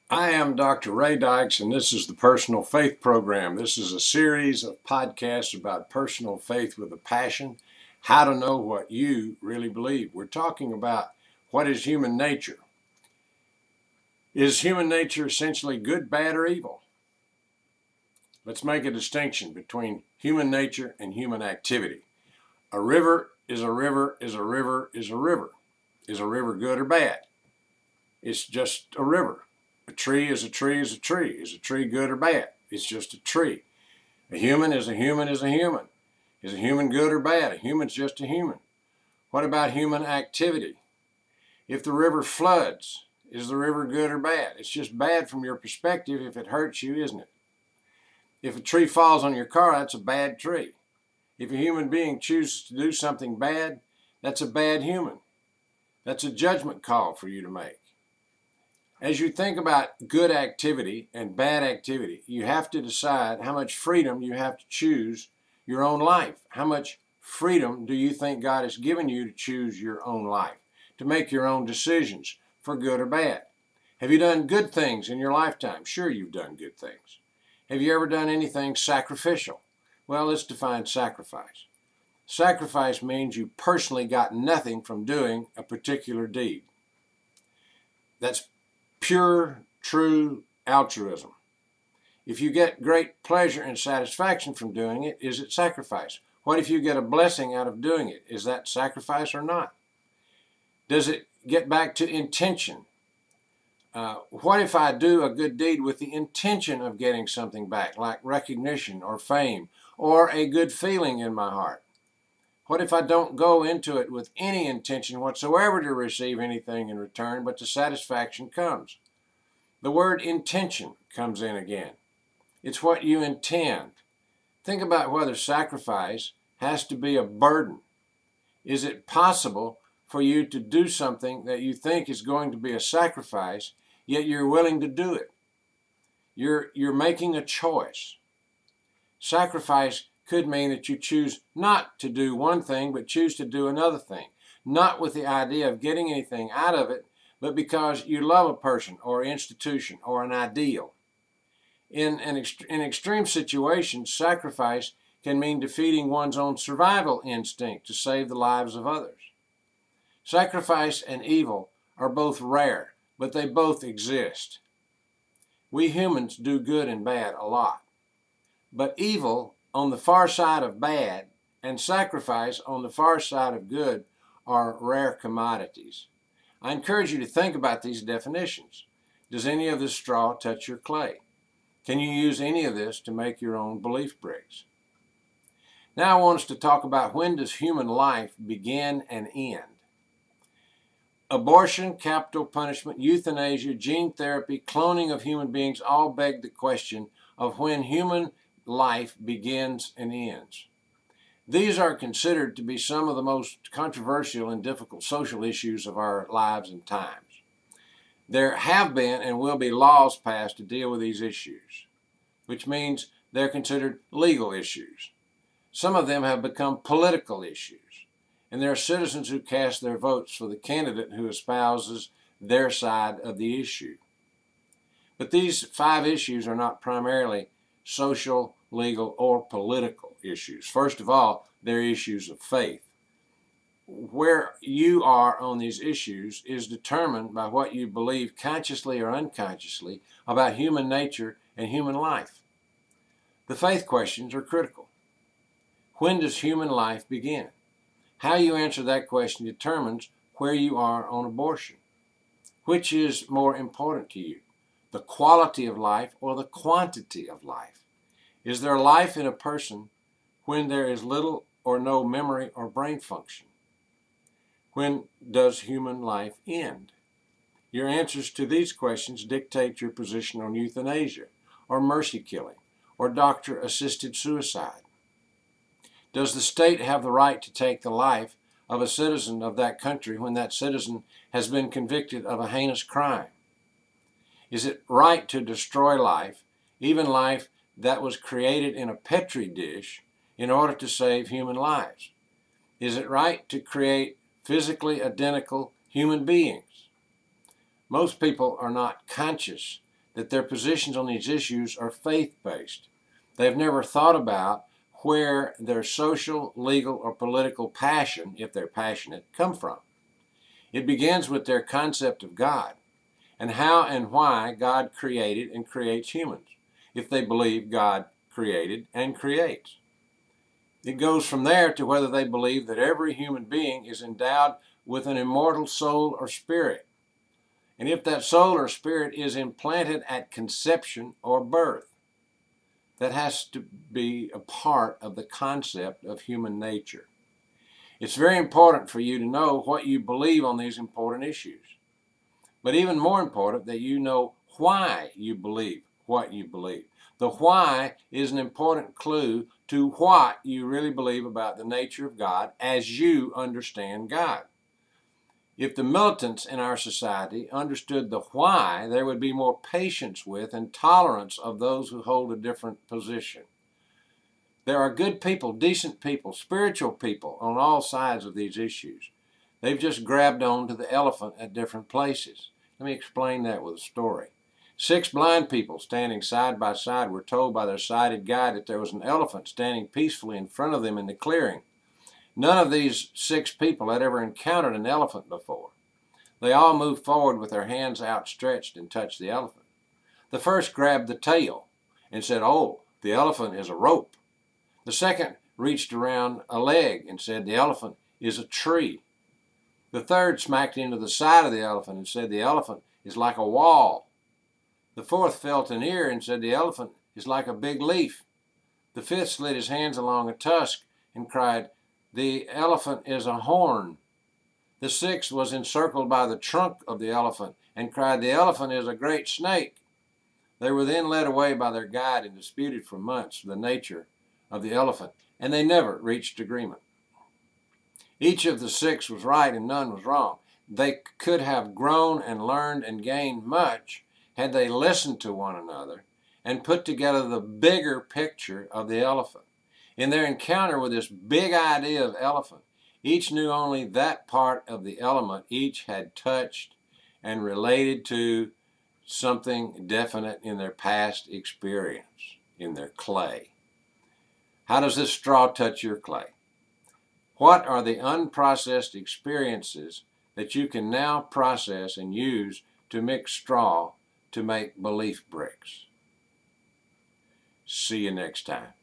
I am Dr. Ray Dykes, and this is the Personal Faith Program. This is a series of podcasts about personal faith with a passion, how to know what you really believe. We're talking about what is human nature. Is human nature essentially good, bad, or evil? Let's make a distinction between human nature and human activity. A river is a river is a river is a river. Is a river good or bad? It's just a river. A tree is a tree is a tree. Is a tree good or bad? It's just a tree. A human is a human is a human. Is a human good or bad? A human's just a human. What about human activity? If the river floods, is the river good or bad? It's just bad from your perspective if it hurts you, isn't it? If a tree falls on your car, that's a bad tree. If a human being chooses to do something bad, that's a bad human. That's a judgment call for you to make. As you think about good activity and bad activity, you have to decide how much freedom you have to choose your own life. How much freedom do you think God has given you to choose your own life, to make your own decisions for good or bad? Have you done good things in your lifetime? Sure, you've done good things. Have you ever done anything sacrificial? Well, let's define sacrifice. Sacrifice means you personally got nothing from doing a particular deed. That's pure, true altruism. If you get great pleasure and satisfaction from doing it, is it sacrifice? What if you get a blessing out of doing it? Is that sacrifice or not? Does it get back to intention? What if I do a good deed with the intention of getting something back, like recognition or fame or a good feeling in my heart? What if I don't go into it with any intention whatsoever to receive anything in return, but the satisfaction comes? The word intention comes in again. It's what you intend. Think about whether sacrifice has to be a burden. Is it possible for you to do something that you think is going to be a sacrifice, yet you're willing to do it? You're making a choice. Sacrifice could mean that you choose not to do one thing, but choose to do another thing. Not with the idea of getting anything out of it, but because you love a person or institution or an ideal. In extreme situations, sacrifice can mean defeating one's own survival instinct to save the lives of others. Sacrifice and evil are both rare, but they both exist. We humans do good and bad a lot. But evil on the far side of bad and sacrifice on the far side of good are rare commodities. I encourage you to think about these definitions. Does any of this straw touch your clay? Can you use any of this to make your own belief bricks? Now I want us to talk about, when does human life begin and end? Abortion, capital punishment, euthanasia, gene therapy, cloning of human beings all beg the question of when human life begins and ends. These are considered to be some of the most controversial and difficult social issues of our lives and times. There have been and will be laws passed to deal with these issues, which means they're considered legal issues. Some of them have become political issues, and there are citizens who cast their votes for the candidate who espouses their side of the issue. But these 5 issues are not primarily social, legal, or political issues. First of all, they're issues of faith. Where you are on these issues is determined by what you believe consciously or unconsciously about human nature and human life. The faith questions are critical. When does human life begin? How you answer that question determines where you are on abortion. Which is more important to you, the quality of life or the quantity of life? Is there life in a person when there is little or no memory or brain function? When does human life end? Your answers to these questions dictate your position on euthanasia, or mercy killing, or doctor-assisted suicide. Does the state have the right to take the life of a citizen of that country when that citizen has been convicted of a heinous crime? Is it right to destroy life, even life that was created in a petri dish, in order to save human lives? Is it right to create physically identical human beings? Most people are not conscious that their positions on these issues are faith-based. They've never thought about where their social, legal, or political passion, if they're passionate, come from. It begins with their concept of God and how and why God created and creates humans, if they believe God created and creates. It goes from there to whether they believe that every human being is endowed with an immortal soul or spirit, and if that soul or spirit is implanted at conception or birth. That has to be a part of the concept of human nature. It's very important for you to know what you believe on these important issues. But even more important that you know why you believe what you believe. The why is an important clue to what you really believe about the nature of God as you understand God. If the militants in our society understood the why, there would be more patience with and tolerance of those who hold a different position. There are good people, decent people, spiritual people on all sides of these issues. They've just grabbed on to the elephant at different places. Let me explain that with a story. 6 blind people standing side by side were told by their sighted guide that there was an elephant standing peacefully in front of them in the clearing. None of these 6 people had ever encountered an elephant before. They all moved forward with their hands outstretched and touched the elephant. The first grabbed the tail and said, "Oh, the elephant is a rope." The second reached around a leg and said, "The elephant is a tree." The third smacked into the side of the elephant and said, "The elephant is like a wall." The fourth felt an ear and said, "The elephant is like a big leaf." The fifth slid his hands along a tusk and cried, "The elephant is a horn." The sixth was encircled by the trunk of the elephant and cried, "The elephant is a great snake." They were then led away by their guide and disputed for months the nature of the elephant, and they never reached agreement. Each of the 6 was right and none was wrong. They could have grown and learned and gained much had they listened to one another and put together the bigger picture of the elephant. In their encounter with this big idea of elephant, each knew only that part of the element each had touched and related to something definite in their past experience, in their clay. How does this straw touch your clay? What are the unprocessed experiences that you can now process and use to mix straw to make belief bricks? See you next time.